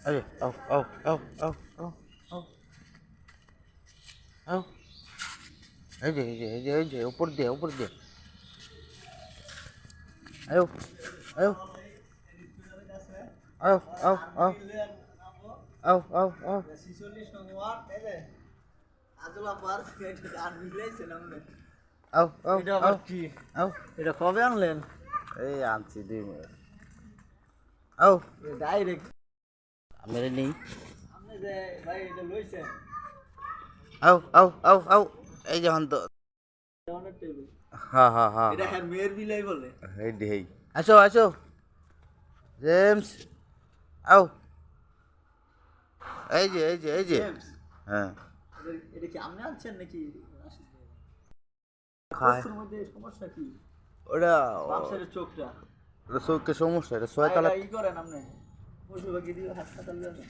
আরে আও আও আও আও আও আও আও এই যে উপর দিয়ে আয়ো আয়ো আও আও আও আও আও আও আও আও এটা আবার কি? আও এটা কবে আনলেন? এই আনছি 2 মিনিট আও ডাইরেক্ট মেরে নেই আপনি যে ভাই এটা লইছেন আও আও আও আও এই যে হন্ত অনেক টেবিল হ্যাঁ হ্যাঁ হ্যাঁ এটা হ্যাঁ মেয়ের বিলাই বলে। এই দেই আসো আসো জেমস আও এই যে জেমস, হ্যাঁ এটা কি আপনি আনছেন নাকি? খায় চোখের মধ্যে সমস্যা কি? ওটা বাম সাইডের চোখটা চোখের সমস্যা এটা ভাই, 6 তলা এটা ই করেন আপনি পশু পাখি দিয়ে হাসপাতাল যাবেন।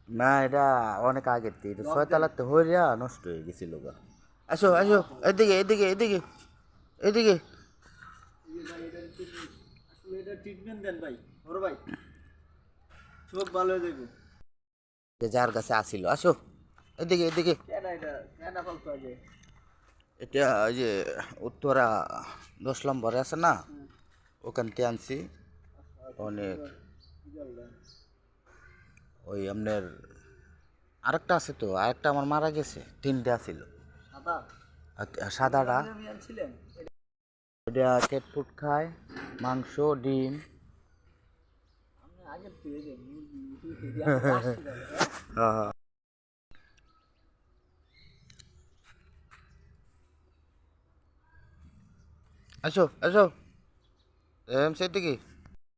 না এটা অনেক আগের থেকে এটা লক 6 দেন। তলাতে হইয়া নষ্ট হয়ে গেছিল গা আসো আসো এদিকে এই যে ভাই, আসলে এটা ট্রিটমেন্ট দেন ভাই, বড় ভাই, চোখ ভালো হয়ে যাবে। যে যার কাছে আসিল আসো এদিকে কেডা ফালতু আগে এটা ওই যে উত্তরা 10 নম্বরে আছে না ওখান থেকে আনছি অনেক ওই আপনার আরেকটা আছে তো আরেকটা আমার মারা গেছে 3টে আছিল সাদা সাদাটা আপনি আনছিলেন? ওটা ক্যাট ফুড খায় মাংস ডিম আপনি আগের থেকে যে মুরগি আপনি আসছি ভাই, হ্যাঁ? হ্যাঁ আসো আসো এম সেদিকে